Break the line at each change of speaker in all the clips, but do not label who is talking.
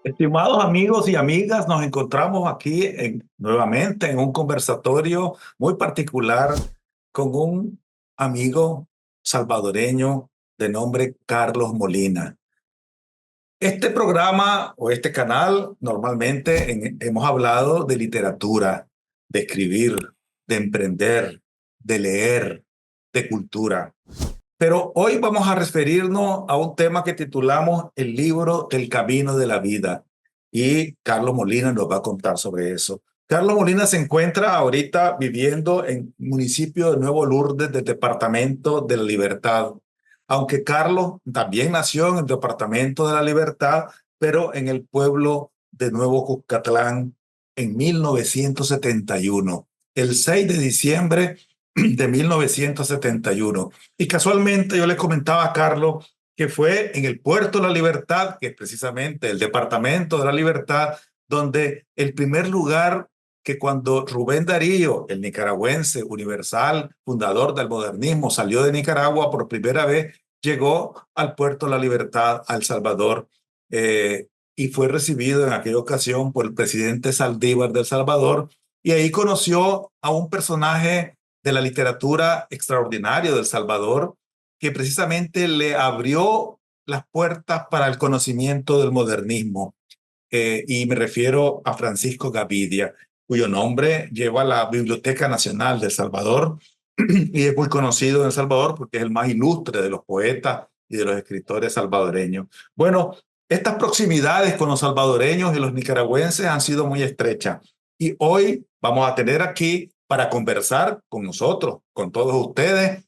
Estimados amigos y amigas, nos encontramos aquí nuevamente en un conversatorio muy particular con un amigo salvadoreño de nombre Carlos Molina. Este programa o este canal normalmente hemos hablado de literatura, de escribir, de emprender, de leer, de cultura. Pero hoy vamos a referirnos a un tema que titulamos El libro del camino de la vida. Y Carlos Molina nos va a contar sobre eso. Carlos Molina se encuentra ahorita viviendo en el municipio de Nuevo Lourdes del Departamento de la Libertad. Aunque Carlos también nació en el Departamento de la Libertad, pero en el pueblo de Nuevo Cuscatlán en 1971, el 6 de diciembre de 1971. Y casualmente yo le comentaba a Carlos que fue en el Puerto de la Libertad, que es precisamente el Departamento de la Libertad, donde el primer lugar que cuando Rubén Darío, el nicaragüense universal, fundador del modernismo, salió de Nicaragua por primera vez, llegó al Puerto de la Libertad, a El Salvador, y fue recibido en aquella ocasión por el presidente Saldívar de El Salvador, y ahí conoció a un personaje de la literatura extraordinario de El Salvador, que precisamente le abrió las puertas para el conocimiento del modernismo. Y me refiero a Francisco Gavidia, cuyo nombre lleva la Biblioteca Nacional de El Salvador y es muy conocido en El Salvador porque es el más ilustre de los poetas y de los escritores salvadoreños. Bueno, estas proximidades con los salvadoreños y los nicaragüenses han sido muy estrechas y hoy vamos a tener aquí para conversar con nosotros, con todos ustedes,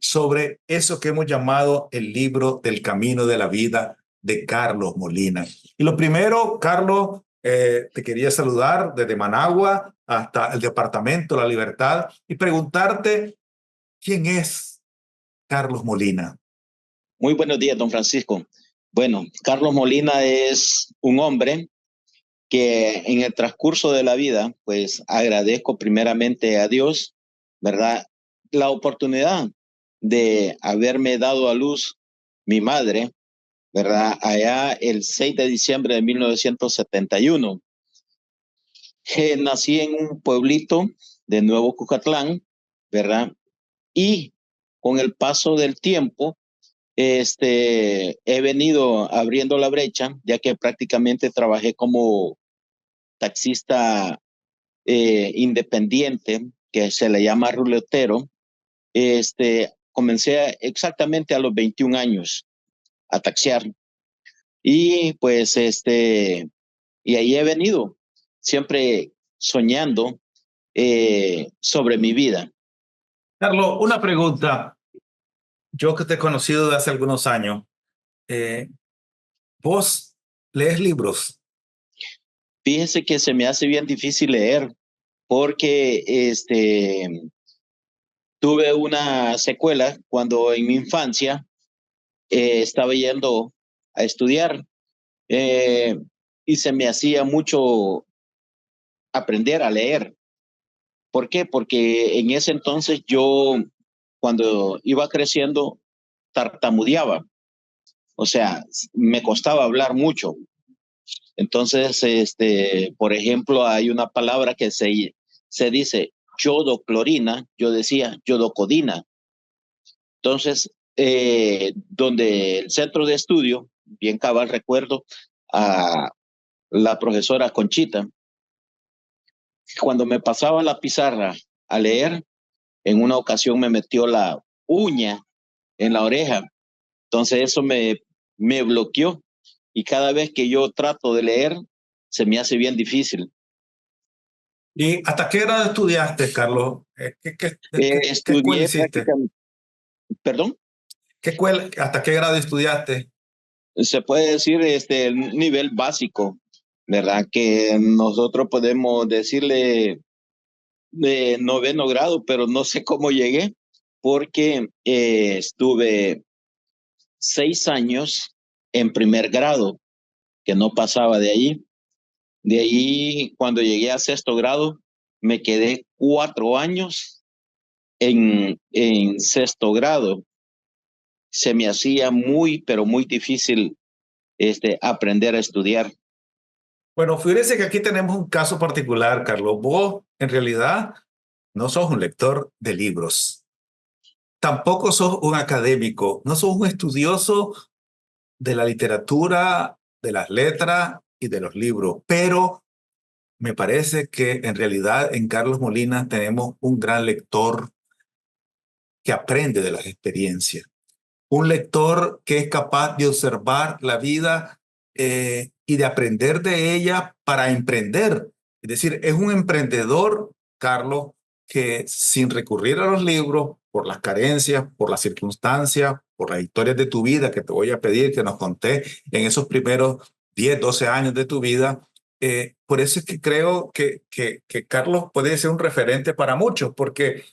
sobre eso que hemos llamado el libro del camino de la vida de Carlos Molina. Y lo primero, Carlos, te quería saludar desde Managua hasta el Departamento de la Libertad y preguntarte quién es Carlos Molina.
Muy buenos días, don Francisco. Bueno, Carlos Molina es un hombre que en el transcurso de la vida, pues agradezco primeramente a Dios, ¿verdad? La oportunidad de haberme dado a luz mi madre, ¿verdad? Allá el 6 de diciembre de 1971. Nací en un pueblito de Nuevo Cucatlán, ¿verdad? Y con el paso del tiempo, he venido abriendo la brecha, ya que prácticamente trabajé como taxista independiente, que se le llama ruletero. Comencé exactamente a los 21 años a taxiar. Y pues, y ahí he venido, siempre soñando sobre mi vida.
Carlos, una pregunta. Yo que te he conocido de hace algunos años, eh, ¿vos lees libros?
Fíjese que se me hace bien difícil leer porque tuve una secuela cuando en mi infancia estaba yendo a estudiar eh, y se me hacía mucho aprender a leer. ¿Por qué? Porque en ese entonces yo, cuando iba creciendo, tartamudeaba. O sea, me costaba hablar mucho. Entonces, por ejemplo, hay una palabra que se dice yodoclorina, yo decía yodocodina. Entonces, donde el centro de estudio, bien cabal recuerdo a la profesora Conchita, cuando me pasaba la pizarra a leer, en una ocasión me metió la uña en la oreja. Entonces eso me bloqueó y cada vez que yo trato de leer, se me hace bien difícil.
¿Y hasta qué grado estudiaste, Carlos? ¿Qué escuela
Estudié
hiciste?
prácticamente, perdón,
¿Hasta qué grado estudiaste?
se puede decir el nivel básico, ¿verdad? Que nosotros podemos decirle de noveno grado, pero no sé cómo llegué, porque estuve 6 años en primer grado, que no pasaba de ahí. De ahí, cuando llegué a sexto grado, me quedé 4 años en sexto grado. Se me hacía muy, pero muy difícil aprender a estudiar.
Bueno, fíjese que aquí tenemos un caso particular, Carlos. Vos, en realidad, no sos un lector de libros. Tampoco sos un académico, no sos un estudioso de la literatura, de las letras y de los libros, pero me parece que en realidad en Carlos Molina tenemos un gran lector que aprende de las experiencias, un lector que es capaz de observar la vida y de aprender de ella para emprender. Es decir, es un emprendedor, Carlos, que sin recurrir a los libros, por las carencias, por las circunstancias, por las historias de tu vida que te voy a pedir que nos contés en esos primeros 10, 12 años de tu vida. Por eso es que creo que Carlos puede ser un referente para muchos, porque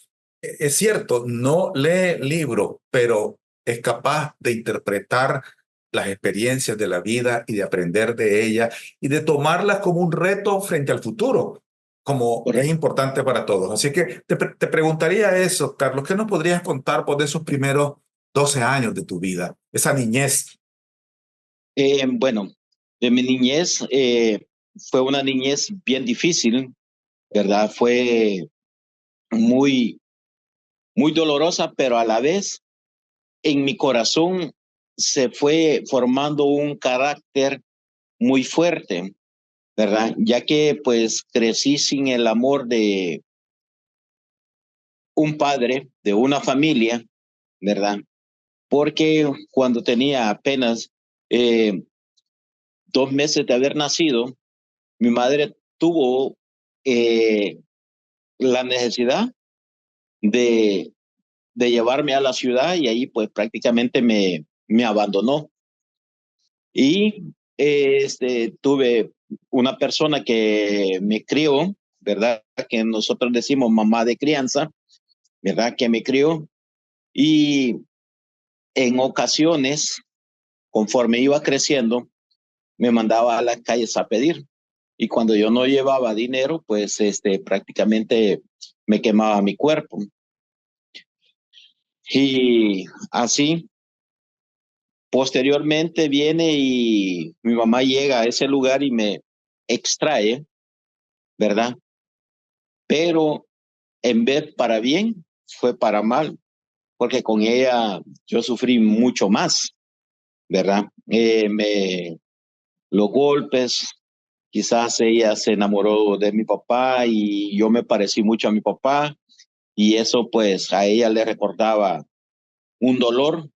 es cierto, no lee libros, pero es capaz de interpretar las experiencias de la vida y de aprender de ellas y de tomarlas como un reto frente al futuro, como es
Correcto.
importante para todos. Así que te preguntaría eso, Carlos, ¿qué nos podrías contar por de esos primeros 12 años de tu vida, esa niñez?
Bueno, de mi niñez fue una niñez bien difícil, ¿verdad? Fue muy, muy dolorosa, pero a la vez en mi corazón se fue formando un carácter muy fuerte, ¿verdad? Ya que pues crecí sin el amor de un padre, de una familia, ¿verdad? Porque cuando tenía apenas eh, 2 meses de haber nacido, mi madre tuvo eh, la necesidad de, de llevarme a la ciudad y ahí pues prácticamente me abandonó. Y tuve una persona que me crió, ¿verdad? Que nosotros decimos mamá de crianza, ¿verdad? Que me crió y en ocasiones, conforme iba creciendo, me mandaba a las calles a pedir. Y cuando yo no llevaba dinero, pues prácticamente me quemaba mi cuerpo. Y así, posteriormente viene y mi mamá llega a ese lugar y me extrae, ¿verdad? Pero en vez para bien, fue para mal, porque con ella yo sufrí mucho más, ¿verdad? Los golpes, quizás ella se enamoró de mi papá y yo me parecí mucho a mi papá y eso pues a ella le recordaba un dolor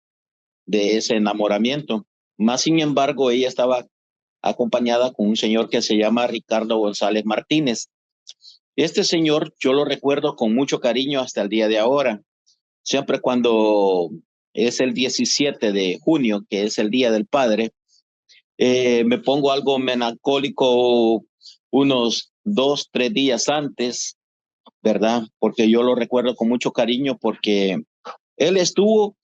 de ese enamoramiento. Más sin embargo, ella estaba acompañada con un señor que se llama Ricardo González Martínez. Este señor yo lo recuerdo con mucho cariño hasta el día de ahora. Siempre cuando es el 17 de junio, que es el Día del Padre, me pongo algo melancólico unos 2, 3 días antes, ¿verdad? Porque yo lo recuerdo con mucho cariño porque él estuvo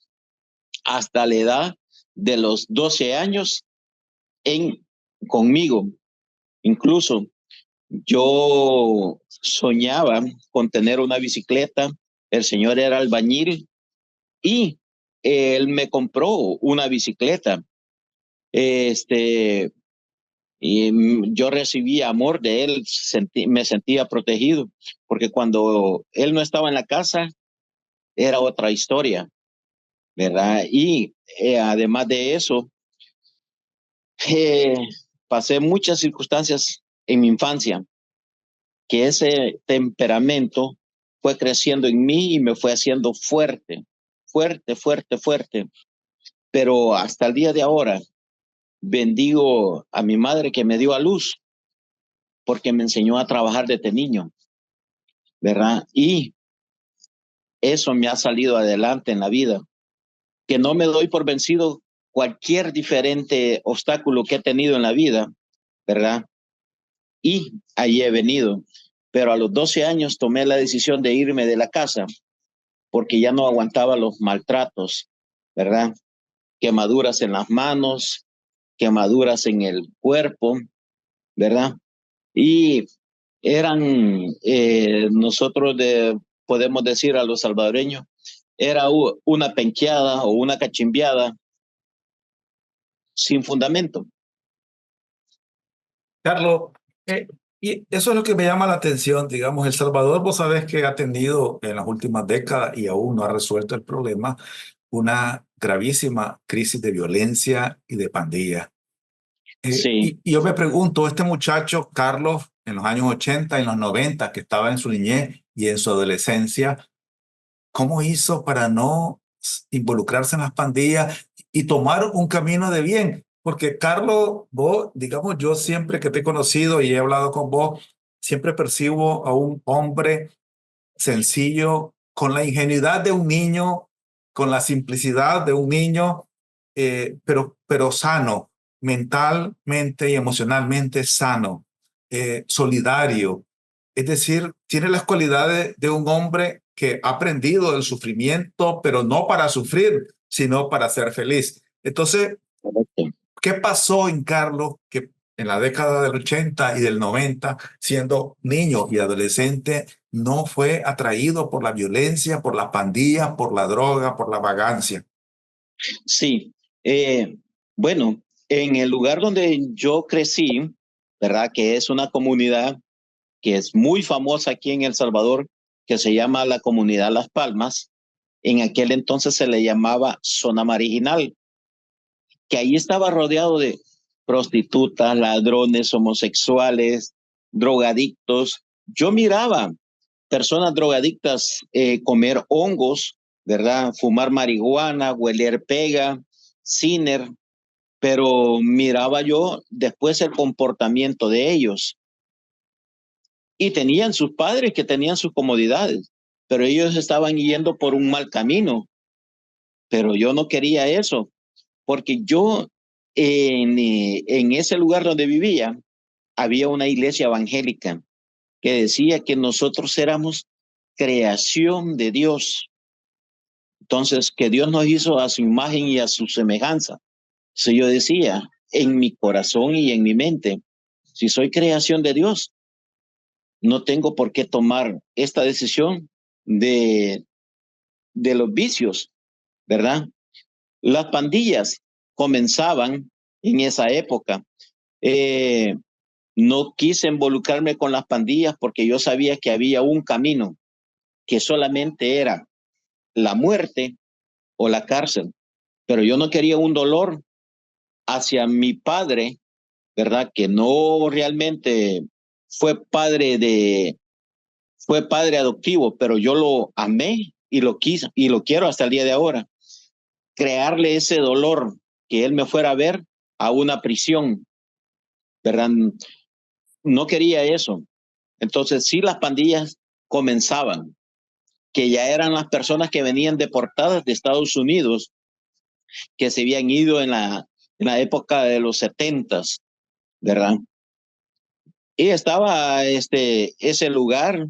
hasta la edad de los 12 años en, conmigo. Incluso yo soñaba con tener una bicicleta, el señor era albañil y él me compró una bicicleta. Este, y yo recibí amor de él, me sentía protegido, porque cuando él no estaba en la casa era otra historia, ¿verdad? Y además de eso, eh, pasé muchas circunstancias en mi infancia, que ese temperamento fue creciendo en mí y me fue haciendo fuerte, fuerte, fuerte, fuerte. Pero hasta el día de ahora, bendigo a mi madre que me dio a luz porque me enseñó a trabajar desde niño, ¿verdad? Y eso me ha salido adelante en la vida, que no me doy por vencido cualquier diferente obstáculo que he tenido en la vida, ¿verdad? Y ahí he venido. Pero a los 12 años tomé la decisión de irme de la casa porque ya no aguantaba los maltratos, ¿verdad? Quemaduras en las manos, quemaduras en el cuerpo, ¿verdad? Y eran, podemos decir a los salvadoreños, era una penqueada o una cachimbiada sin fundamento.
Carlos, y eso es lo que me llama la atención, digamos, El Salvador, vos sabés que ha tenido en las últimas décadas y aún no ha resuelto el problema, una gravísima crisis de violencia y de pandillas.
Sí,
Y yo me pregunto, este muchacho, Carlos, en los años 80 y en los 90, que estaba en su niñez y en su adolescencia, ¿cómo hizo para no involucrarse en las pandillas y tomar un camino de bien? Porque Carlos, vos, digamos, yo siempre que te he conocido y he hablado con vos, siempre percibo a un hombre sencillo, con la ingenuidad de un niño, con la simplicidad de un niño, pero sano, mentalmente y emocionalmente sano, solidario. Es decir, tiene las cualidades de un hombre que ha aprendido del sufrimiento, pero no para sufrir, sino para ser feliz. Entonces,
correcto.
¿qué pasó en Carlos que en la década del 80 y del 90, siendo niño y adolescente, no fue atraído por la violencia, por la pandilla, por la droga, por la vagancia?
Sí, bueno, en el lugar donde yo crecí, ¿verdad? Que es una comunidad que es muy famosa aquí en El Salvador, que se llama la comunidad Las Palmas. En aquel entonces se le llamaba zona marginal, que ahí estaba rodeado de prostitutas, ladrones, homosexuales, drogadictos. Yo miraba personas drogadictas comer hongos, ¿verdad? Fumar marihuana, hueler pega, ciner, pero miraba yo después el comportamiento de ellos y tenían sus padres que tenían sus comodidades, pero ellos estaban yendo por un mal camino, pero yo no quería eso, porque yo en ese lugar donde vivía había una iglesia evangélica que decía que nosotros éramos creación de Dios, entonces que Dios nos hizo a su imagen y a su semejanza. Si yo decía en mi corazón y en mi mente, si soy creación de Dios, no tengo por qué tomar esta decisión de, de los vicios, ¿verdad? Las pandillas comenzaban en esa época. Eh, no quise involucrarme con las pandillas porque yo sabía que había un camino que solamente era la muerte o la cárcel, pero yo no quería un dolor hacia mi padre, ¿verdad? Que no realmente fue padre de, fue padre adoptivo, pero yo lo amé y lo quise y lo quiero hasta el día de ahora. Crearle ese dolor que él me fuera a ver a una prisión, ¿verdad? No quería eso. Entonces, sí, las pandillas comenzaban, que ya eran las personas que venían deportadas de Estados Unidos, que se habían ido en la época de los 70, ¿verdad? Y estaba ese lugar,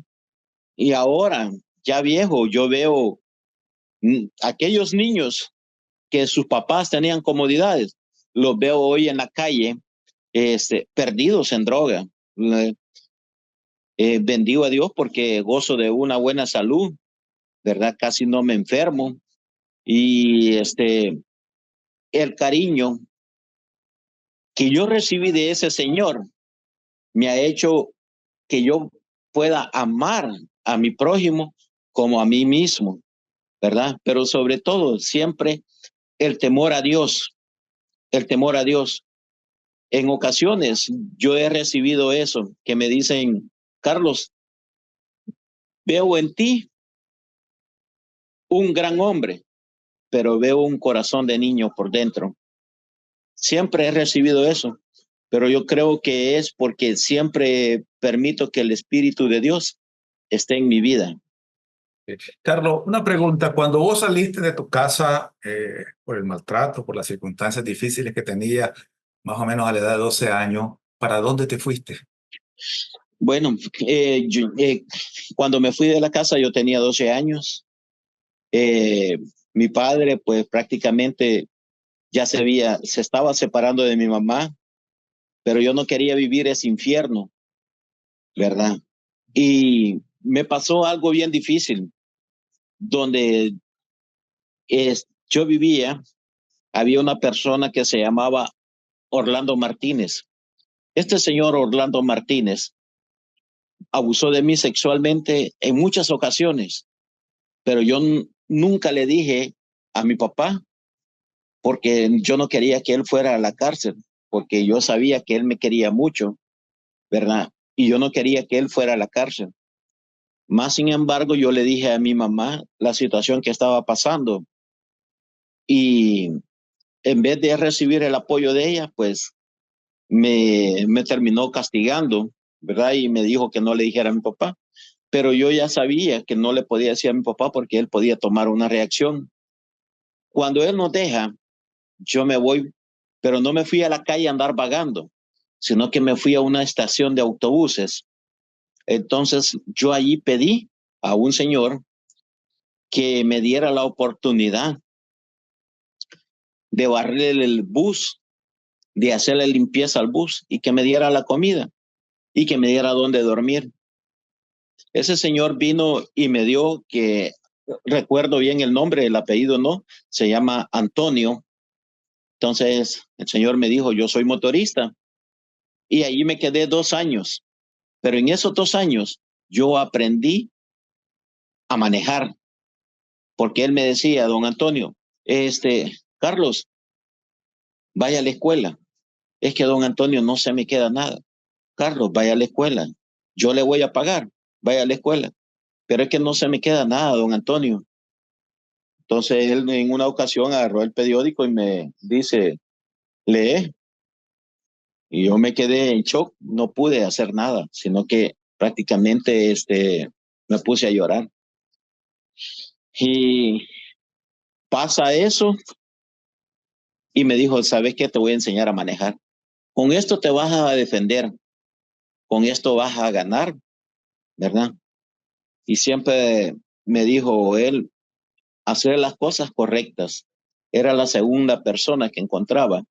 y ahora, ya viejo, yo veo aquellos niños que sus papás tenían comodidades, los veo hoy en la calle, perdidos en droga. Bendigo a Dios porque gozo de una buena salud, ¿verdad? Casi no me enfermo. Y el cariño que yo recibí de ese Señor me ha hecho que yo pueda amar a mi prójimo como a mí mismo, ¿verdad? Pero sobre todo, siempre el temor a Dios, el temor a Dios. En ocasiones yo he recibido eso, que me dicen, Carlos, veo en ti un gran hombre, pero veo un corazón de niño por dentro. Siempre he recibido eso, pero yo creo que es porque siempre permito que el Espíritu de Dios esté en mi vida.
Carlos, una pregunta. Cuando vos saliste de tu casa por el maltrato, por las circunstancias difíciles que tenías, más o menos a la edad de 12 años, ¿para dónde te fuiste?
Bueno, cuando me fui de la casa yo tenía 12 años. Eh, Mi padre pues prácticamente se estaba separando de mi mamá, pero yo no quería vivir ese infierno, ¿verdad? Y me pasó algo bien difícil, donde yo vivía, había una persona que se llamaba Orlando Martínez. Este señor Orlando Martínez abusó de mí sexualmente en muchas ocasiones, pero yo nunca le dije a mi papá porque yo no quería que él fuera a la cárcel, porque yo sabía que él me quería mucho, ¿verdad? Y yo no quería que él fuera a la cárcel. Más sin embargo, yo le dije a mi mamá la situación que estaba pasando y en vez de recibir el apoyo de ella, pues me terminó castigando, ¿verdad? Y me dijo que no le dijera a mi papá. Pero yo ya sabía que no le podía decir a mi papá porque él podía tomar una reacción. Cuando él nos deja, yo me voy, pero no me fui a la calle a andar vagando, sino que me fui a una estación de autobuses. Entonces yo allí pedí a un señor que me diera la oportunidad de barrer el bus, de hacerle limpieza al bus y que me diera la comida y que me diera dónde dormir. Ese señor vino y me dio, que recuerdo bien el nombre, el apellido no, se llama Antonio. Entonces el señor me dijo, yo soy motorista y allí me quedé 2 años, pero en esos 2 años yo aprendí a manejar porque él me decía, don Antonio, Carlos, vaya a la escuela. Es que don Antonio no se me queda nada. Carlos, vaya a la escuela. Yo le voy a pagar, vaya a la escuela. Pero es que no se me queda nada, don Antonio. Entonces él en una ocasión agarró el periódico y me dice, lee. Y yo me quedé en shock, no pude hacer nada, sino que prácticamente me puse a llorar. Y pasa eso y me dijo, ¿sabes qué? Te voy a enseñar a manejar. Con esto te vas a defender, con esto vas a ganar, ¿verdad? Y siempre me dijo él, hacer las cosas correctas. Era la segunda persona que encontraba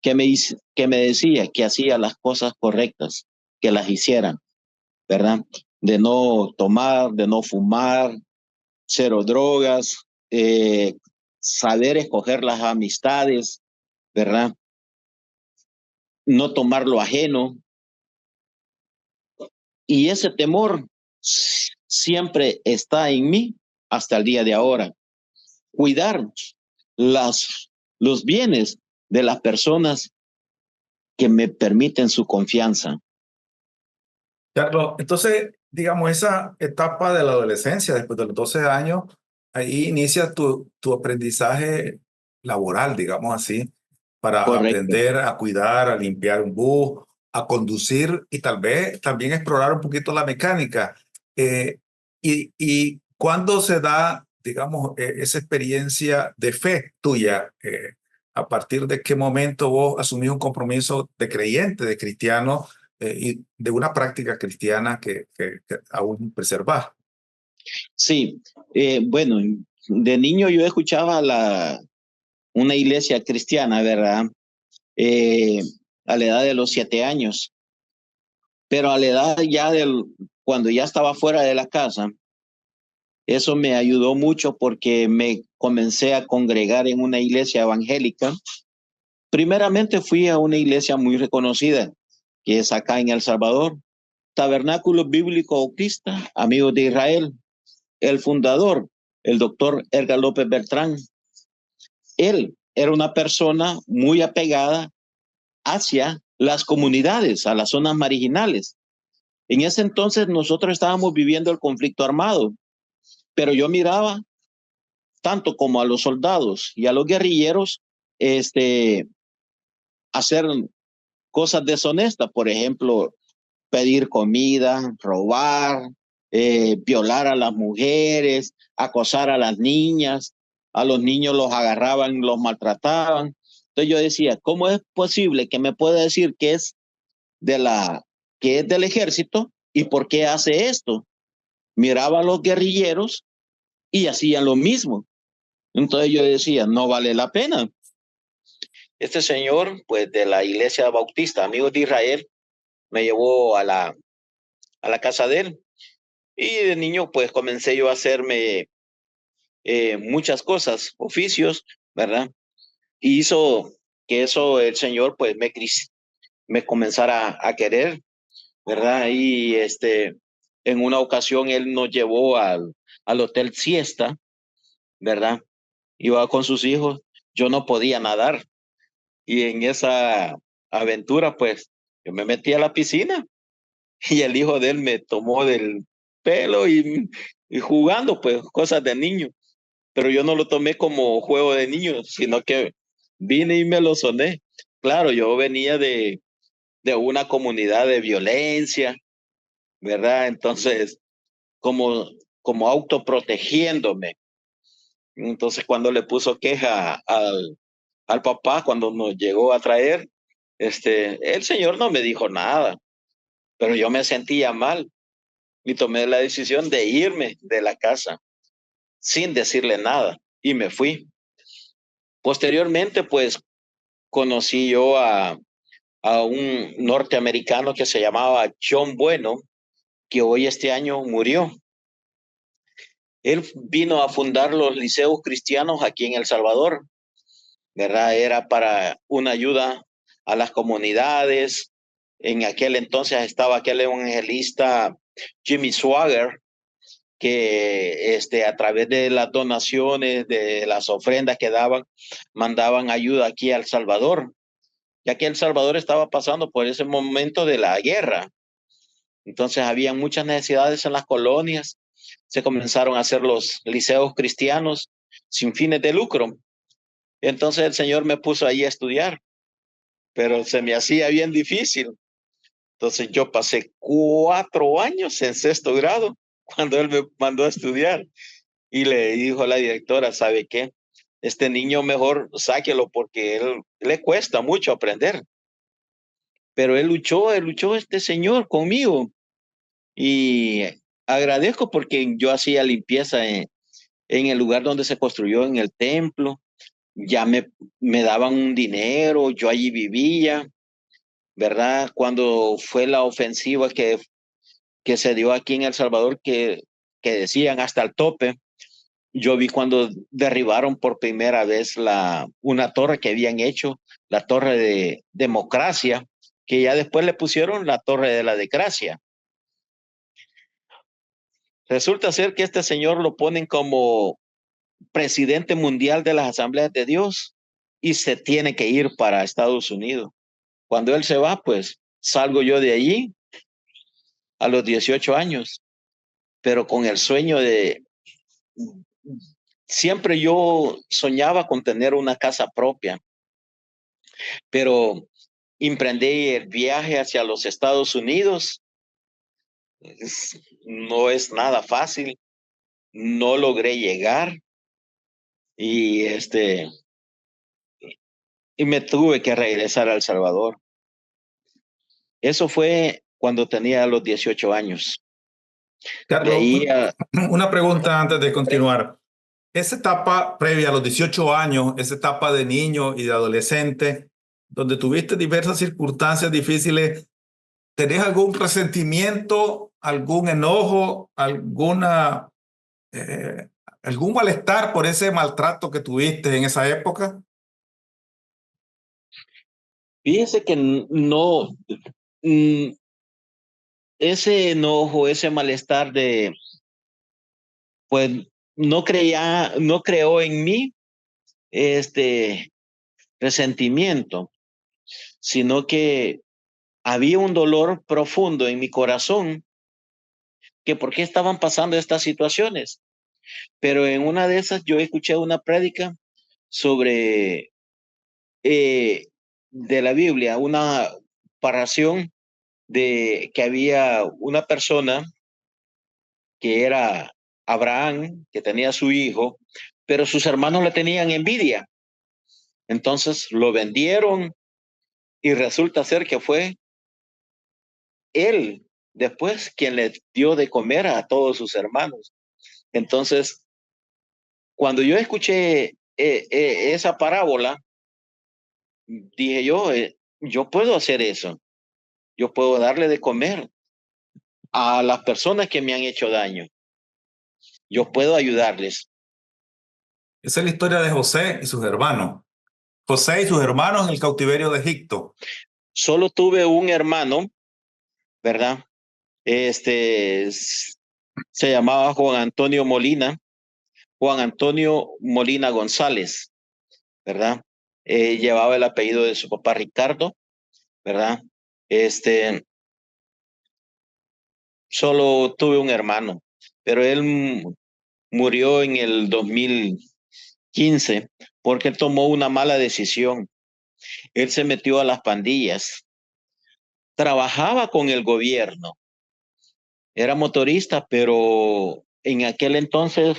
que me decía que hacía las cosas correctas, que las hiciera, ¿verdad? De no tomar, de no fumar, cero drogas, saber escoger las amistades, ¿verdad? No tomar lo ajeno. Y ese temor siempre está en mí hasta el día de ahora. Cuidar los bienes de las personas que me permiten su confianza.
Carlos, entonces, digamos, esa etapa de la adolescencia, después de los 12 años, ahí inicia tu aprendizaje laboral, digamos así, para
Correcto.
aprender a cuidar, a limpiar un bus, a conducir y tal vez también explorar un poquito la mecánica. Eh, y ¿cuándo se da, digamos, esa experiencia de fe tuya? ¿A partir de qué momento vos asumís un compromiso de creyente, de cristiano? Y de una práctica cristiana que aún preservas.
Sí, bueno, de niño yo escuchaba una iglesia cristiana, ¿verdad? Eh, a la edad de los 7 años, pero a la edad ya cuando ya estaba fuera de la casa, eso me ayudó mucho porque me comencé a congregar en una iglesia evangélica. Primeramente fui a una iglesia muy reconocida, que es acá en El Salvador, Tabernáculo Bíblico Bautista, Amigos de Israel. El fundador, el doctor Edgar López Beltrán, él era una persona muy apegada hacia las comunidades, a las zonas marginales. En ese entonces nosotros estábamos viviendo el conflicto armado, pero yo miraba tanto como a los soldados y a los guerrilleros hacer cosas deshonestas, por ejemplo, pedir comida, robar, violar a las mujeres, acosar a las niñas, a los niños los agarraban, los maltrataban. Entonces yo decía, ¿cómo es posible que me pueda decir que es del ejército y por qué hace esto? Miraba a los guerrilleros y hacían lo mismo. Entonces yo decía, no vale la pena. Este señor, pues de la iglesia bautista, Amigos de Israel, me llevó a la casa de él. Y de niño, pues comencé yo a hacerme muchas cosas, oficios, ¿verdad? Y hizo que eso el Señor, pues me comenzara a querer, ¿verdad? Y en una ocasión él nos llevó al Hotel Siesta, ¿verdad? Iba con sus hijos, yo no podía nadar y en esa aventura pues yo me metí a la piscina y el hijo de él me tomó del pelo y jugando pues cosas de niño, pero yo no lo tomé como juego de niño, sino que vine y me lo soné. Claro, yo venía de una comunidad de violencia, ¿verdad? Entonces, como, como autoprotegiéndome. Entonces, cuando le puso queja al papá, cuando nos llegó a traer, el señor no me dijo nada, pero yo me sentía mal y tomé la decisión de irme de la casa sin decirle nada y me fui. Posteriormente, pues conocí yo a un norteamericano que se llamaba John Bueno, que hoy este año murió. Él vino a fundar los liceos cristianos aquí en El Salvador, ¿verdad? Era para una ayuda a las comunidades. En aquel entonces estaba aquel evangelista Jimmy Swagger, que a través de las donaciones, de las ofrendas que daban, mandaban ayuda aquí a El Salvador, ya que El Salvador estaba pasando por ese momento de la guerra. Entonces había muchas necesidades en las colonias. Se comenzaron a hacer los liceos cristianos sin fines de lucro. Entonces el Señor me puso ahí a estudiar, pero se me hacía bien difícil. Entonces yo pasé 4 años en sexto grado cuando Él me mandó a estudiar y le dijo a la directora, ¿sabe qué? Este niño mejor sáquelo porque él le cuesta mucho aprender. Pero él luchó este señor conmigo y agradezco porque yo hacía limpieza en el lugar donde se construyó en el templo. Ya me daban un dinero, yo allí vivía, ¿verdad? Cuando fue la ofensiva que se dio aquí en El Salvador, que decían hasta el tope, yo vi cuando derribaron por primera vez una torre que habían hecho, la torre de democracia, que ya después le pusieron la torre de la desgracia. Resulta ser que este señor lo ponen como presidente mundial de las asambleas de Dios y se tiene que ir para Estados Unidos. Cuando él se va, pues salgo yo de allí a los 18 años, pero con el sueño de, siempre yo soñaba con tener una casa propia, pero emprendí el viaje hacia los Estados Unidos. No es nada fácil, no logré llegar y y me tuve que regresar a El Salvador. Eso fue cuando tenía los 18 años. De
Carlos,
ahí a
una pregunta antes de continuar. Esa etapa previa a los 18 años, esa etapa de niño y de adolescente, donde tuviste diversas circunstancias difíciles, ¿tenés algún resentimiento, algún enojo, eh, algún malestar por ese maltrato que tuviste en esa época?
fíjese que no, mm, ese enojo, ese malestar pues no creó en mí este resentimiento, sino que había un dolor profundo en mi corazón que por qué estaban pasando estas situaciones. Pero en una de esas yo escuché una prédica sobre de la Biblia, una paración de que había una persona que era Abraham, que tenía su hijo, pero sus hermanos le tenían envidia. Entonces lo vendieron y resulta ser que fue él después quien le dio de comer a todos sus hermanos. Entonces, cuando yo escuché esa parábola, dije yo puedo hacer eso, yo puedo darle de comer a las personas que me han hecho daño, yo puedo ayudarles.
Esa es la historia de José y sus hermanos. José y sus hermanos en el cautiverio de Egipto.
Solo tuve un hermano, ¿verdad? Se llamaba Juan Antonio Molina González, ¿verdad? Llevaba el apellido de su papá Ricardo, ¿verdad? Este, Solo tuve un hermano, pero él murió en el 2015 porque tomó una mala decisión. Él se metió a las pandillas, trabajaba con el gobierno, era motorista, pero en aquel entonces,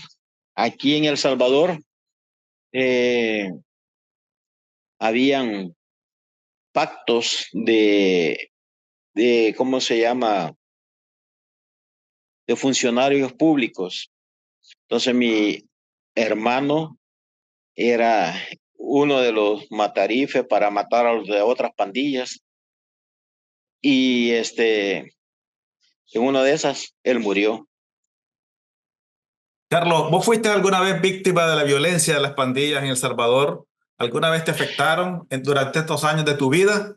aquí en El Salvador, eh, habían pactos ¿cómo se llama? De funcionarios públicos. Entonces mi hermano era uno de los matarifes para matar a los de otras pandillas y en una de esas él murió.
Carlos, ¿vos fuiste alguna vez víctima de la violencia de las pandillas en El Salvador? ¿Alguna vez te afectaron durante estos años de tu vida?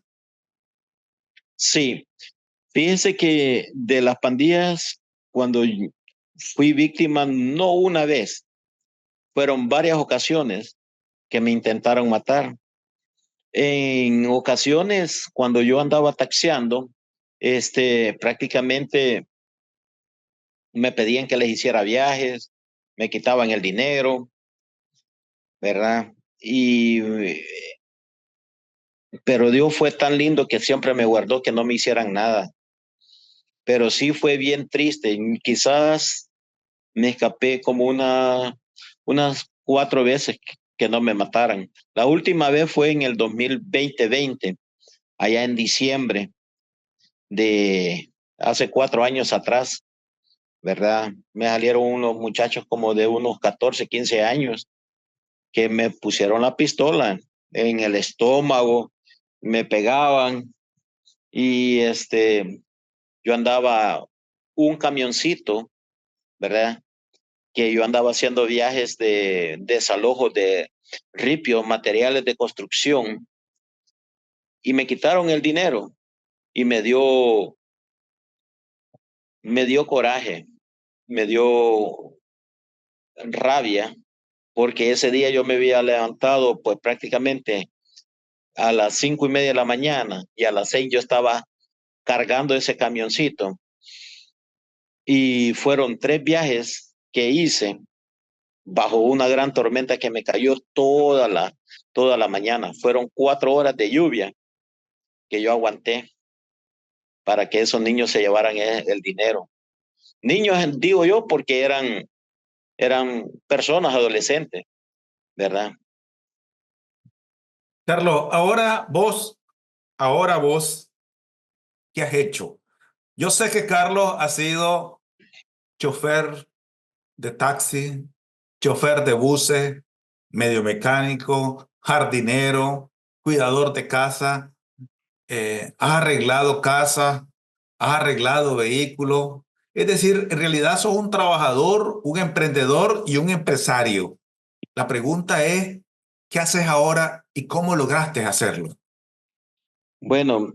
Sí, fíjense que de las pandillas, cuando fui víctima, no una vez, fueron varias ocasiones que me intentaron matar. En ocasiones, cuando yo andaba taxiando, prácticamente me pedían que les hiciera viajes, me quitaban el dinero, ¿verdad? Pero Dios fue tan lindo que siempre me guardó que no me hicieran nada. Pero sí fue bien triste. Quizás me escapé como unas 4 veces que no me mataran. La última vez fue en el 2020, allá en diciembre de hace 4 años atrás, ¿verdad? Me salieron unos muchachos como de unos 14, 15 años que me pusieron la pistola en el estómago, me pegaban y yo andaba un camioncito, ¿verdad? Que yo andaba haciendo viajes de desalojo de ripios, materiales de construcción y me quitaron el dinero y me dio coraje, me dio rabia porque ese día yo me había levantado pues prácticamente a las 5:30 de la mañana y a las 6 yo estaba cargando ese camioncito y fueron 3 viajes que hice bajo una gran tormenta que me cayó toda la mañana. Fueron 4 horas de lluvia que yo aguanté para que esos niños se llevaran el dinero. Niños, digo yo, porque eran personas adolescentes, ¿verdad?
Carlos, ahora vos, ¿qué has hecho? Yo sé que Carlos ha sido chofer de taxi, chofer de buses, medio mecánico, jardinero, cuidador de casa, has arreglado casas, has arreglado vehículos. Es decir, en realidad sos un trabajador, un emprendedor y un empresario. La pregunta es, ¿qué haces ahora y cómo lograste hacerlo?
Bueno,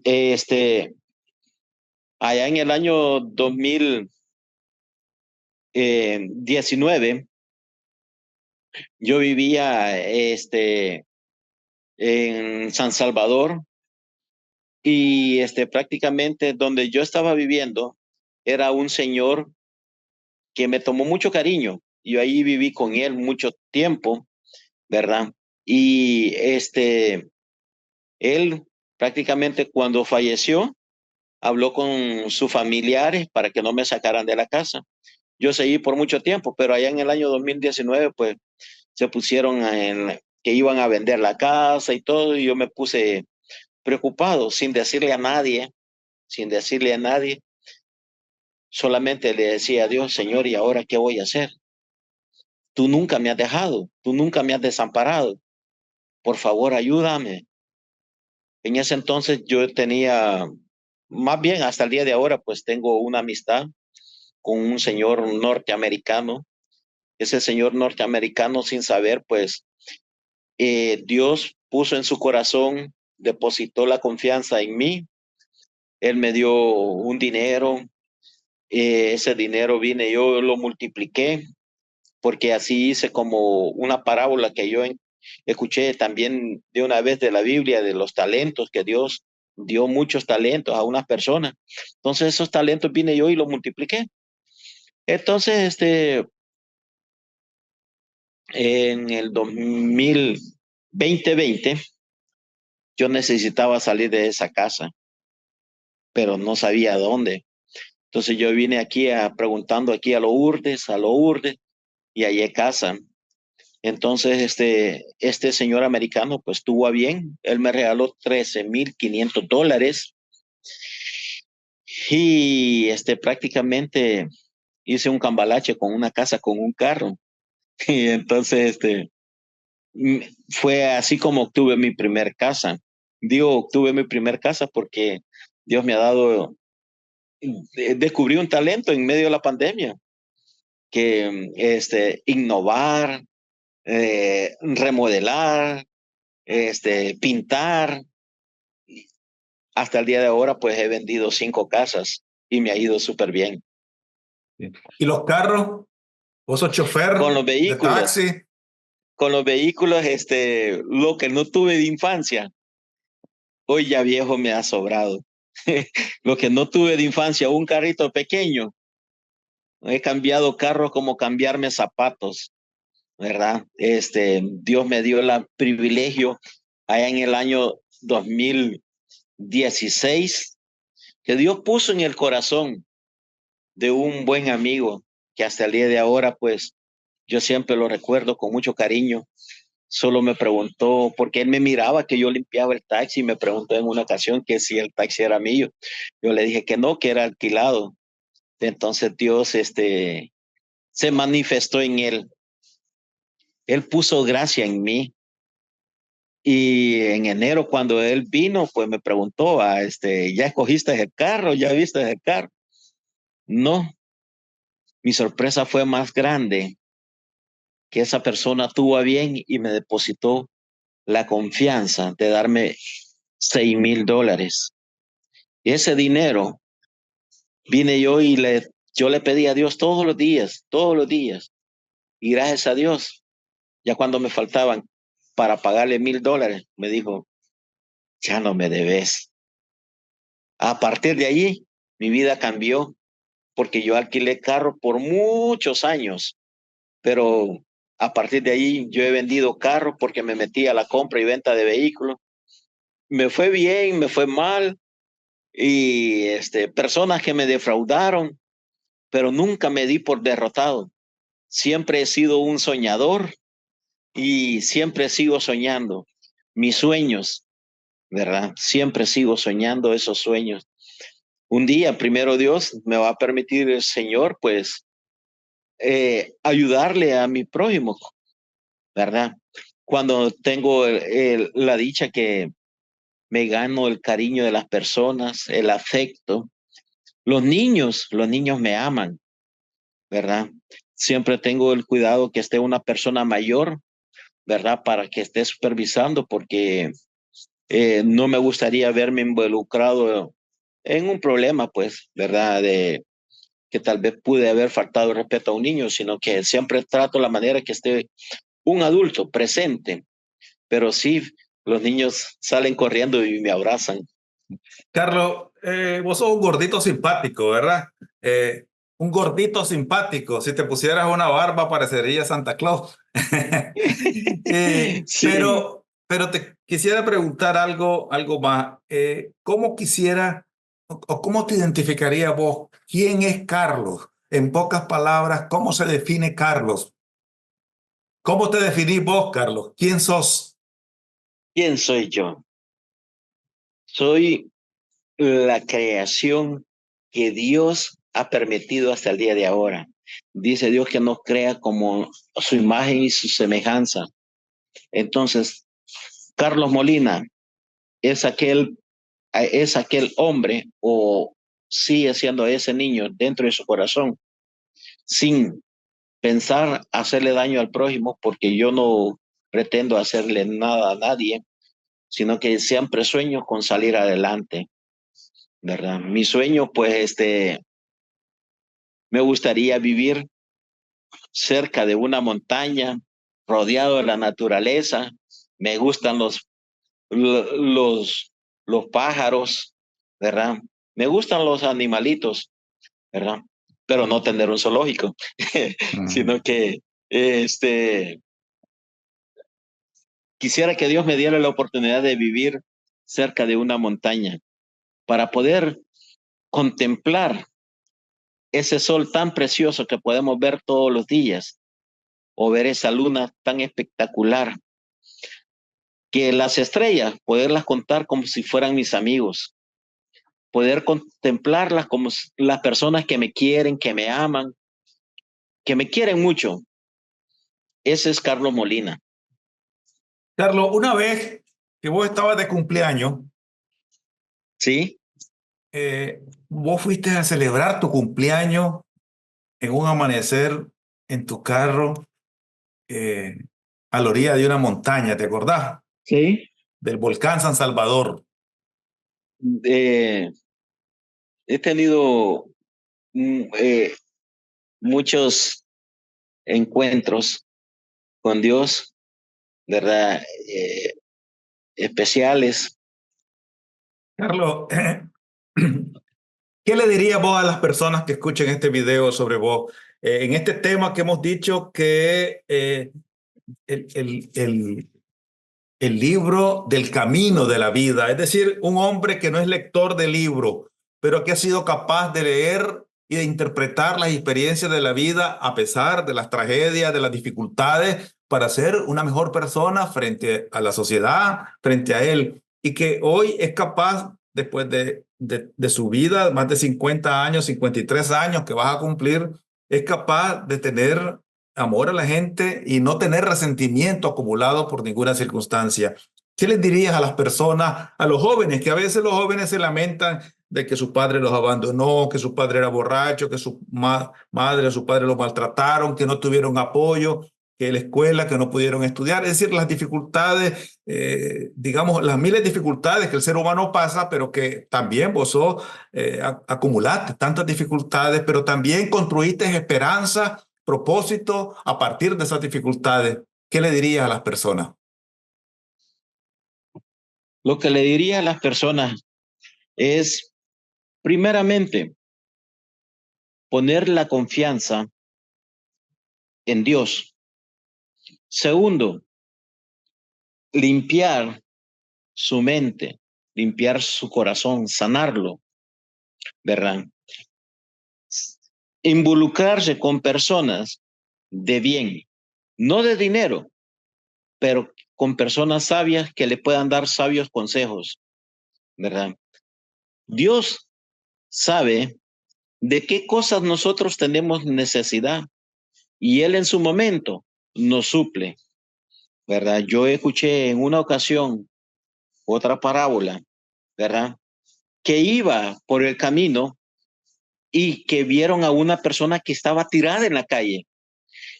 allá en el año 2019, yo vivía en San Salvador y prácticamente donde yo estaba viviendo era un señor que me tomó mucho cariño. Yo ahí viví con él mucho tiempo, ¿verdad? Y él prácticamente cuando falleció habló con sus familiares para que no me sacaran de la casa. Yo seguí por mucho tiempo, pero allá en el año 2019 pues se pusieron en que iban a vender la casa y todo, y yo me puse preocupado, sin decirle a nadie, solamente le decía a Dios, Señor, ¿y ahora qué voy a hacer? Tú nunca me has dejado, tú nunca me has desamparado, por favor, ayúdame. En ese entonces yo tenía, más bien hasta el día de ahora, pues tengo una amistad con un señor norteamericano. Ese señor norteamericano, sin saber, pues Dios puso en su corazón depositó la confianza en mí. Él me dio un dinero, ese dinero vine, yo lo multipliqué, porque así hice como una parábola que yo escuché también de una vez de la Biblia, de los talentos, que Dios dio muchos talentos a unas personas. Entonces esos talentos vine yo y los multipliqué. Entonces, en el 2020, yo necesitaba salir de esa casa, pero no sabía dónde. Entonces yo vine aquí preguntando aquí a Lourdes, y hallé casa. Entonces este señor americano pues tuvo a bien, él me regaló $13,500 y prácticamente hice un cambalache con una casa, con un carro. Y entonces mm, fue así como obtuve mi primer casa. Digo, obtuve mi primer casa porque Dios me ha dado, descubrí un talento en medio de la pandemia, que innovar, remodelar, pintar. Hasta el día de ahora, pues he vendido 5 casas y me ha ido súper bien.
¿Y los carros? ¿Vos sos
Con
chofer
los
de
vehículos,
taxi?
con los vehículos, lo que no tuve de infancia, hoy ya viejo me ha sobrado. Lo que no tuve de infancia, un carrito pequeño, he cambiado carros como cambiarme zapatos, ¿verdad? Dios me dio el privilegio allá en el año 2016, que Dios puso en el corazón de un buen amigo que hasta el día de ahora, pues yo siempre lo recuerdo con mucho cariño. Solo me preguntó, porque él me miraba que yo limpiaba el taxi y me preguntó en una ocasión que si el taxi era mío. Yo le dije que no, que era alquilado. Entonces Dios se manifestó en él. Él puso gracia en mí. Y en enero, cuando él vino, pues me preguntó, ¿ya escogiste el carro? ¿Ya viste el carro? No, mi sorpresa fue más grande, que esa persona tuvo a bien y me depositó la confianza de darme $6,000. Y ese dinero vine yo y yo le pedí a Dios todos los días. Y gracias a Dios, ya cuando me faltaban para pagarle $1,000, me dijo, ya no me debes. A partir de allí, mi vida cambió, porque yo alquilé carro por muchos años, pero a partir de ahí yo he vendido carros porque me metí a la compra y venta de vehículos. Me fue bien, me fue mal, y personas que me defraudaron, pero nunca me di por derrotado. Siempre he sido un soñador y siempre sigo soñando mis sueños, ¿verdad? Siempre sigo soñando esos sueños. Un día, primero Dios, me va a permitir el Señor, pues, ayudarle a mi prójimo, ¿verdad? Cuando tengo la dicha que me gano el cariño de las personas, el afecto. Los niños me aman, ¿verdad? Siempre tengo el cuidado que esté una persona mayor, ¿verdad? Para que esté supervisando, porque no me gustaría verme involucrado en un problema, pues, ¿verdad? De que tal vez pude haber faltado respeto a un niño, sino que siempre trato la manera que esté un adulto presente, pero sí, los niños salen corriendo y me abrazan.
Carlos, vos sos un gordito simpático, ¿verdad? Un gordito simpático. Si te pusieras una barba, parecería Santa Claus.
Sí,
Pero te quisiera preguntar algo más. ¿Cómo quisiera o cómo te identificaría vos? ¿Quién es Carlos? En pocas palabras, ¿cómo se define Carlos? ¿Cómo te definís vos, Carlos? ¿Quién sos?
¿quién soy yo? Soy la creación que Dios ha permitido hasta el día de ahora. Dice Dios que nos crea como su imagen y su semejanza. Entonces, Carlos Molina es aquel hombre, o sigue siendo ese niño dentro de su corazón, sin pensar hacerle daño al prójimo, porque yo no pretendo hacerle nada a nadie. sino que siempre sueño con salir adelante, ¿verdad? Mi sueño, pues, me gustaría vivir cerca de una montaña, rodeado de la naturaleza. Me gustan los, los pájaros, ¿verdad? Me gustan los animalitos, ¿verdad? Pero no tener un zoológico, sino que este, quisiera que Dios me diera la oportunidad de vivir cerca de una montaña para poder contemplar ese sol tan precioso que podemos ver todos los días o ver esa luna tan espectacular que las estrellas, poderlas contar como si fueran mis amigos, poder contemplarlas como las personas que me quieren, que me aman, que me quieren mucho. Ese es Carlos Molina.
Carlos, una vez que vos estabas de cumpleaños,
¿Sí?
vos fuiste a celebrar tu cumpleaños en un amanecer en tu carro eh, a la orilla de una montaña, ¿te acordás?
Sí.
Del volcán San Salvador.
Eh, He tenido muchos encuentros con Dios, ¿verdad? Especiales.
Carlos, ¿qué le dirías vos a las personas que escuchen este video sobre vos? En este tema que hemos dicho que el, el, el, el libro del camino de la vida, es decir, un hombre que no es lector de libro, pero que ha sido capaz de leer y de interpretar las experiencias de la vida a pesar de las tragedias, de las dificultades, para ser una mejor persona frente a la sociedad, frente a él, y que hoy es capaz, después de su vida, más de 50 años, 53 años que vas a cumplir, es capaz de tener amor a la gente y no tener resentimiento acumulado por ninguna circunstancia. ¿Qué les dirías a las personas, a los jóvenes, que a veces los jóvenes se lamentan de que su padre los abandonó, que su padre era borracho, que su madre o su padre los maltrataron, que no tuvieron apoyo, que la escuela, que no pudieron estudiar? Es decir, las dificultades, digamos, las miles de dificultades que el ser humano pasa, pero que también vos acumulaste tantas dificultades, pero también construiste esperanza, propósito a partir de esas dificultades. ¿Qué le dirías a las personas?
Lo que le diría a las personas es, primeramente, poner la confianza en Dios. Segundo, limpiar su mente, limpiar su corazón, sanarlo, ¿verdad? Involucrarse con personas de bien, no de dinero, pero con personas sabias que le puedan dar sabios consejos, ¿verdad? Dios sabe de qué cosas nosotros tenemos necesidad y Él en su momento nos suple, ¿verdad? Yo escuché en una ocasión otra parábola, ¿verdad? Que iba por el camino y que vieron a una persona que estaba tirada en la calle.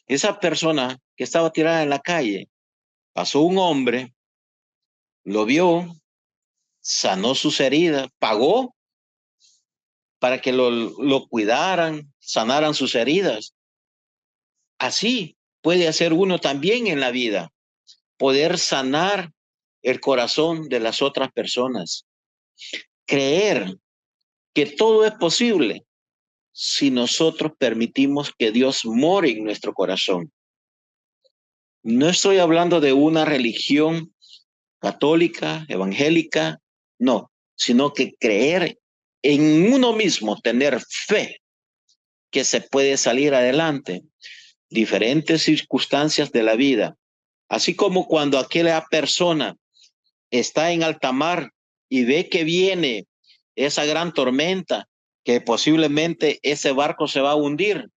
Esa persona que estaba tirada en la calle, pasó un hombre, lo vio, sanó sus heridas, pagó para que lo cuidaran, sanaran sus heridas. Así puede hacer uno también en la vida, poder sanar el corazón de las otras personas, creer que todo es posible si nosotros permitimos que Dios more en nuestro corazón. No estoy hablando de una religión católica, evangélica, no, sino que creer en uno mismo, tener fe que se puede salir adelante, diferentes circunstancias de la vida, así como cuando aquella persona está en alta mar y ve que viene esa gran tormenta, que posiblemente ese barco se va a hundir.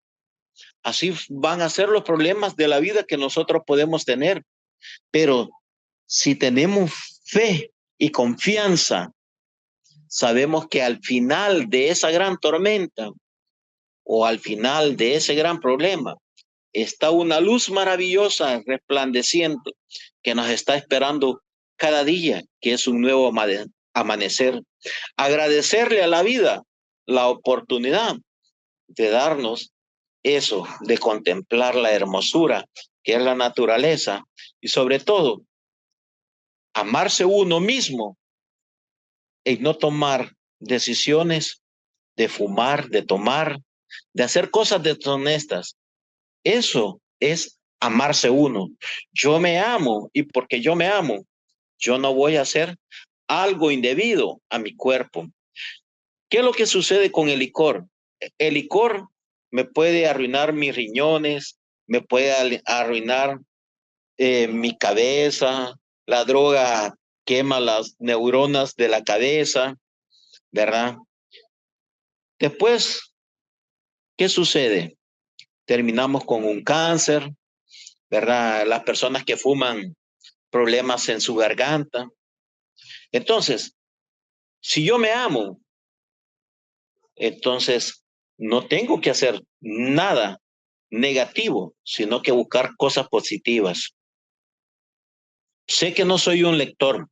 Así van a ser los problemas de la vida que nosotros podemos tener. Pero si tenemos fe y confianza, sabemos que al final de esa gran tormenta o al final de ese gran problema está una luz maravillosa resplandeciendo que nos está esperando cada día, que es un nuevo amanecer. Agradecerle a la vida la oportunidad de darnos eso, de contemplar la hermosura que es la naturaleza y sobre todo amarse uno mismo y no tomar decisiones de fumar, de tomar, de hacer cosas deshonestas. Eso es amarse uno. Yo me amo y porque yo me amo, yo no voy a hacer algo indebido a mi cuerpo. ¿Qué es lo que sucede con el licor? El licor me puede arruinar mis riñones, me puede arruinar mi cabeza, la droga quema las neuronas de la cabeza, ¿verdad? Después, ¿qué sucede? Terminamos con un cáncer, ¿verdad? Las personas que fuman, problemas en su garganta. Entonces, si yo me amo, entonces no tengo que hacer nada negativo, sino que buscar cosas positivas. Sé que no soy un lector,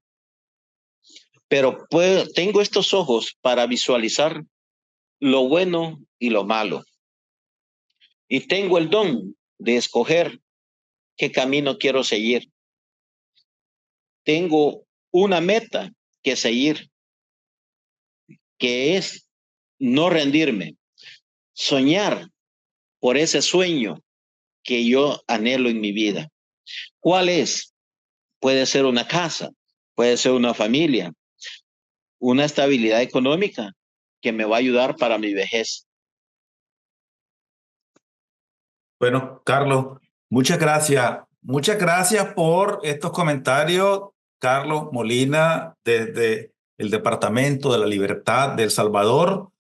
pero tengo estos ojos para visualizar lo bueno y lo malo. Y tengo el don de escoger qué camino quiero seguir. Tengo una meta que seguir, que es no rendirme, soñar por ese sueño que yo anhelo en mi vida. ¿Cuál es? Puede ser una casa, puede ser una familia, una estabilidad económica que me va a ayudar para mi vejez.
Bueno, Carlos, muchas gracias. Muchas gracias por estos comentarios, Carlos Molina, desde el Departamento de la Libertad de El Salvador,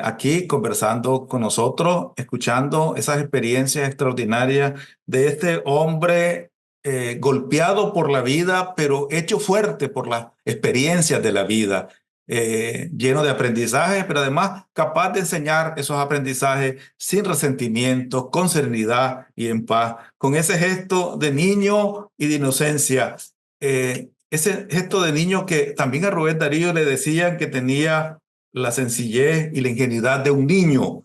aquí conversando con nosotros, escuchando esas experiencias extraordinarias de este hombre golpeado por la vida, pero hecho fuerte por las experiencias de la vida, lleno de aprendizajes, pero además capaz de enseñar esos aprendizajes sin resentimiento, con serenidad y en paz, con ese gesto de niño y de inocencia. Ese gesto de niño que también a Rubén Darío le decían que tenía la sencillez y la ingenuidad de un niño.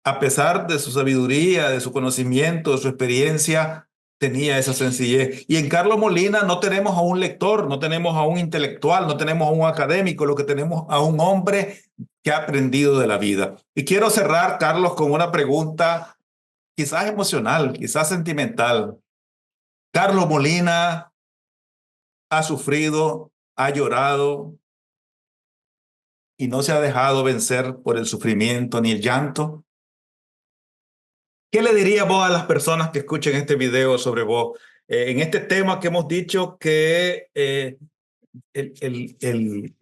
A pesar de su sabiduría, de su conocimiento, de su experiencia, tenía esa sencillez. Y en Carlos Molina no tenemos a un lector, no tenemos a un intelectual, no tenemos a un académico, lo que tenemos a un hombre que ha aprendido de la vida. Y quiero cerrar, Carlos, con una pregunta quizás emocional, quizás sentimental. Carlos Molina ha sufrido, ha llorado y no se ha dejado vencer por el sufrimiento ni el llanto. ¿Qué le diría vos a las personas que escuchen este video sobre vos? En este tema que hemos dicho que el, el, el,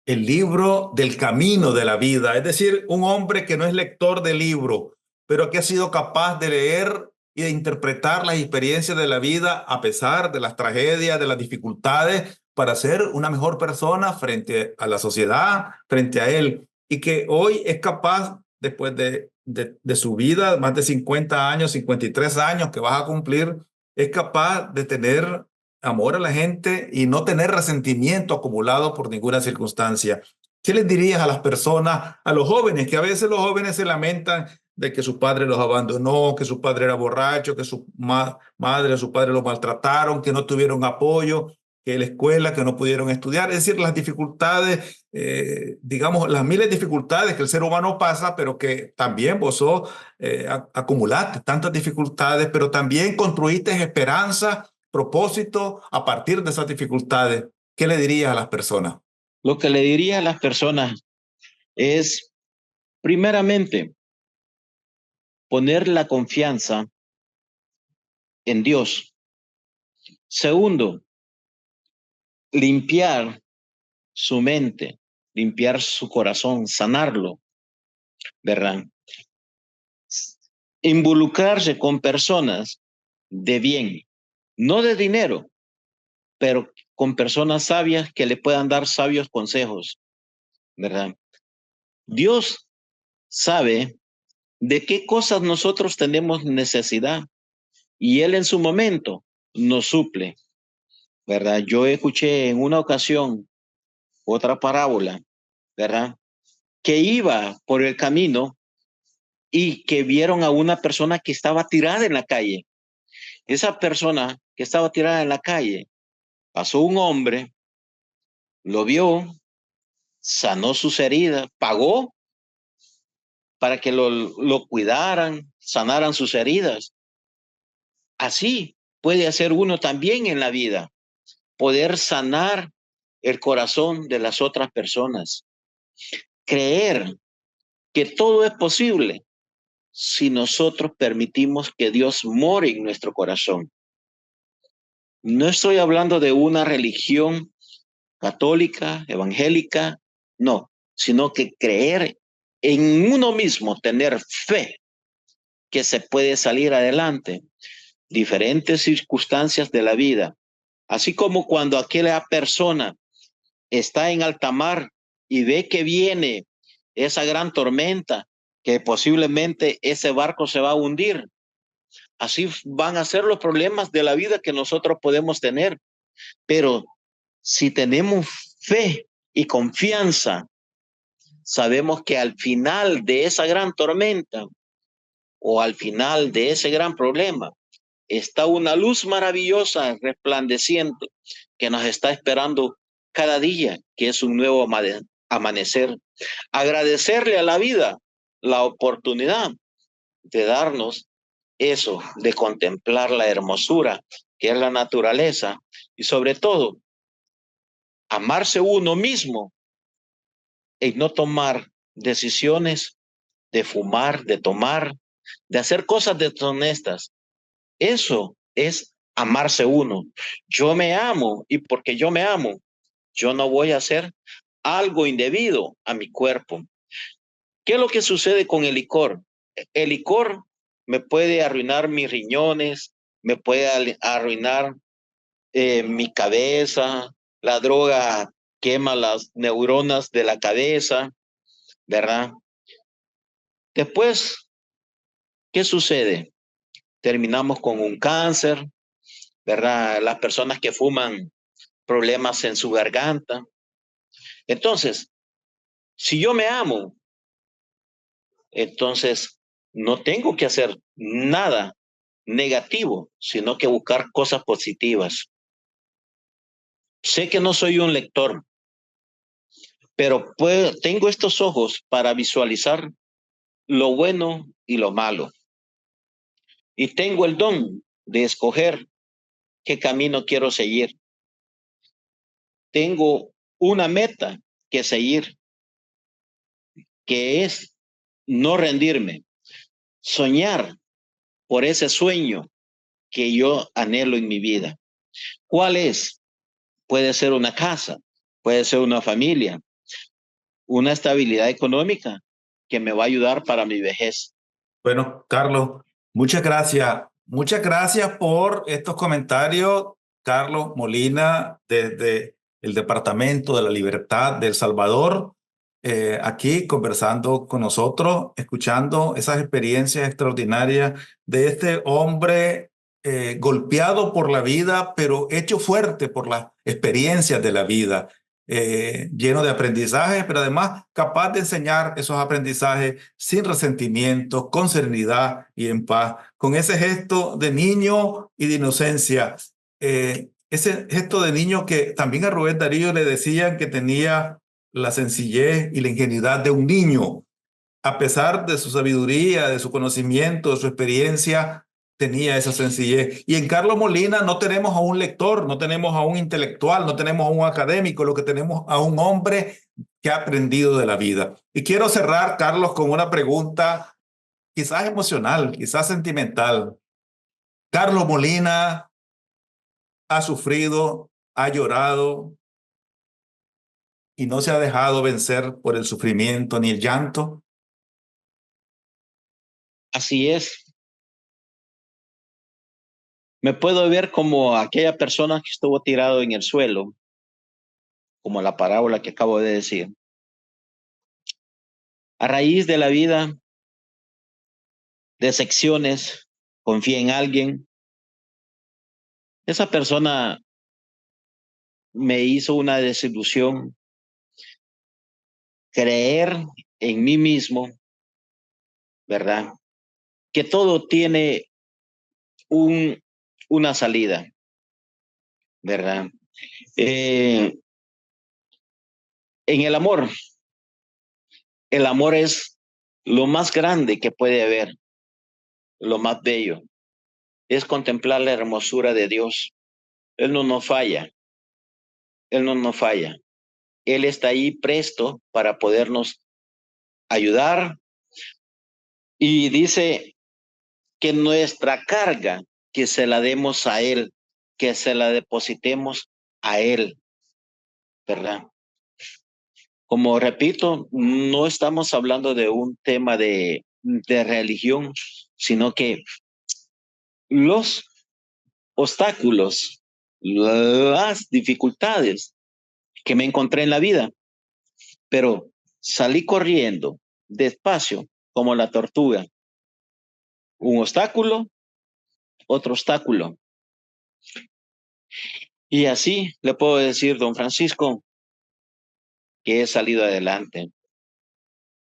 el libro del camino de la vida, es decir, un hombre que no es lector de libro, pero que ha sido capaz de leer y de interpretar las experiencias de la vida a pesar de las tragedias, de las dificultades, para ser una mejor persona frente a la sociedad, frente a él, y que hoy es capaz, después de su vida, más de 50 años, 53 años que vas a cumplir, es capaz de tener amor a la gente y no tener resentimiento acumulado por ninguna circunstancia. ¿Qué les dirías a las personas, a los jóvenes, que a veces los jóvenes se lamentan de que su padre los abandonó, que su padre era borracho, que su madre o su padre los maltrataron, que no tuvieron apoyo, que la escuela, que no pudieron estudiar? Es decir, las dificultades, digamos, las miles de dificultades que el ser humano pasa, pero que también vos acumulaste tantas dificultades, pero también construiste esperanza, propósito a partir de esas dificultades. ¿Qué le dirías a las personas?
Lo que le diría a las personas es, primeramente, poner la confianza en Dios. Segundo, limpiar su mente, limpiar su corazón, sanarlo, ¿verdad? Involucrarse con personas de bien, no de dinero, pero con personas sabias que le puedan dar sabios consejos, ¿verdad? Dios sabe de qué cosas nosotros tenemos necesidad y Él en su momento nos suple. ¿verdad? Yo escuché en una ocasión otra parábola, ¿verdad? Que iba por el camino y que vieron a una persona que estaba tirada en la calle. Esa persona que estaba tirada en la calle, pasó un hombre, lo vio, sanó sus heridas, pagó para que lo cuidaran, sanaran sus heridas. Así puede hacer uno también en la vida, poder sanar el corazón de las otras personas, creer que todo es posible si nosotros permitimos que Dios more en nuestro corazón. No estoy hablando de una religión católica, evangélica, no, sino que creer en uno mismo, tener fe que se puede salir adelante, diferentes circunstancias de la vida, así como cuando aquella persona está en alta mar y ve que viene esa gran tormenta, que posiblemente ese barco se va a hundir. Así van a ser los problemas de la vida que nosotros podemos tener. Pero si tenemos fe y confianza, sabemos que al final de esa gran tormenta o al final de ese gran problema está una luz maravillosa resplandeciente que nos está esperando cada día, que es un nuevo amanecer. Agradecerle a la vida la oportunidad de darnos eso, de contemplar la hermosura que es la naturaleza y sobre todo amarse uno mismo y no tomar decisiones de fumar, de tomar, de hacer cosas deshonestas. Eso es amarse uno. Yo me amo y porque yo me amo, yo no voy a hacer algo indebido a mi cuerpo. ¿Qué es lo que sucede con el licor? El licor me puede arruinar mis riñones, me puede arruinar mi cabeza, la droga quema las neuronas de la cabeza, ¿verdad? Después, ¿qué sucede? Terminamos con un cáncer, ¿verdad? Las personas que fuman, problemas en su garganta. Entonces, si yo me amo, entonces no tengo que hacer nada negativo, sino que buscar cosas positivas. Sé que no soy un lector, pero tengo estos ojos para visualizar lo bueno y lo malo. Y tengo el don de escoger qué camino quiero seguir. Tengo una meta que seguir, que es no rendirme, soñar por ese sueño que yo anhelo en mi vida. ¿Cuál es? Puede ser una casa, puede ser una familia, una estabilidad económica que me va a ayudar para mi vejez.
Bueno, Carlos, muchas gracias. Muchas gracias por estos comentarios, Carlos Molina, desde el Departamento de la Libertad de El Salvador, aquí conversando con nosotros, escuchando esas experiencias extraordinarias de este hombre golpeado por la vida, pero hecho fuerte por las experiencias de la vida, lleno de aprendizajes, pero además capaz de enseñar esos aprendizajes sin resentimiento, con serenidad y en paz, con ese gesto de niño y de inocencia. Ese gesto de niño que también a Rubén Darío le decían que tenía la sencillez y la ingenuidad de un niño. A pesar de su sabiduría, de su conocimiento, de su experiencia, tenía esa sencillez. Y en Carlos Molina no tenemos a un lector, no tenemos a un intelectual, no tenemos a un académico, lo que tenemos a un hombre que ha aprendido de la vida. Y quiero cerrar, Carlos, con una pregunta quizás emocional, quizás sentimental. Carlos Molina ha sufrido, ha llorado y no se ha dejado vencer por el sufrimiento ni el llanto.
Así es. Me puedo ver como aquella persona que estuvo tirado en el suelo, como la parábola que acabo de decir. A raíz de la vida, de secciones, confía en alguien, esa persona me hizo una desilusión creer en mí mismo, ¿verdad? Que todo tiene una salida, ¿verdad? En el amor es lo más grande que puede haber, lo más bello. Es contemplar la hermosura de Dios. Él no nos falla, Él no nos falla. Él está ahí presto para podernos ayudar y dice que nuestra carga, que se la demos a Él, que se la depositemos a Él, ¿verdad? Como repito, no estamos hablando de un tema de religión, sino que los obstáculos, las dificultades que me encontré en la vida, pero salí corriendo despacio como la tortuga. Un obstáculo, otro obstáculo. Y así le puedo decir, don Francisco, que he salido adelante.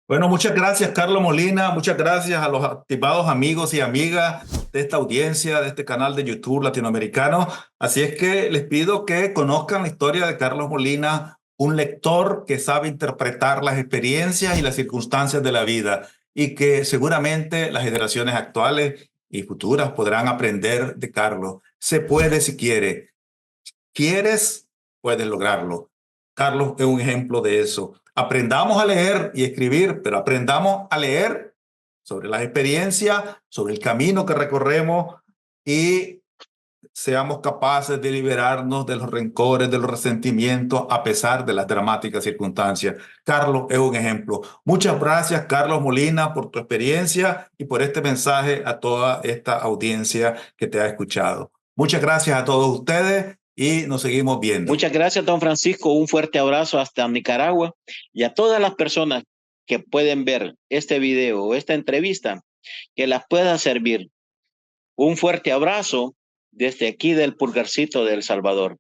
Bueno, muchas gracias, Carlos Molina. Muchas gracias a los estimados amigos y amigas de esta audiencia, de este canal de YouTube latinoamericano. Así es que les pido que conozcan la historia de Carlos Molina, un lector que sabe interpretar las experiencias y las circunstancias de la vida y que seguramente las generaciones actuales y futuras podrán aprender de Carlos. Se puede si quiere. ¿Quieres? Puedes lograrlo. Carlos es un ejemplo de eso. Aprendamos a leer y escribir, pero aprendamos a leer sobre las experiencias, sobre el camino que recorremos y seamos capaces de liberarnos de los rencores, de los resentimientos, a pesar de las dramáticas circunstancias. Carlos es un ejemplo. Muchas gracias, Carlos Molina, por tu experiencia y por este mensaje a toda esta audiencia que te ha escuchado. Muchas gracias a todos ustedes y nos seguimos viendo.
Muchas gracias, don Francisco. Un fuerte abrazo hasta Nicaragua y a todas las personas que pueden ver este video o esta entrevista, que las pueda servir. Un fuerte abrazo desde aquí del Pulgarcito de El Salvador.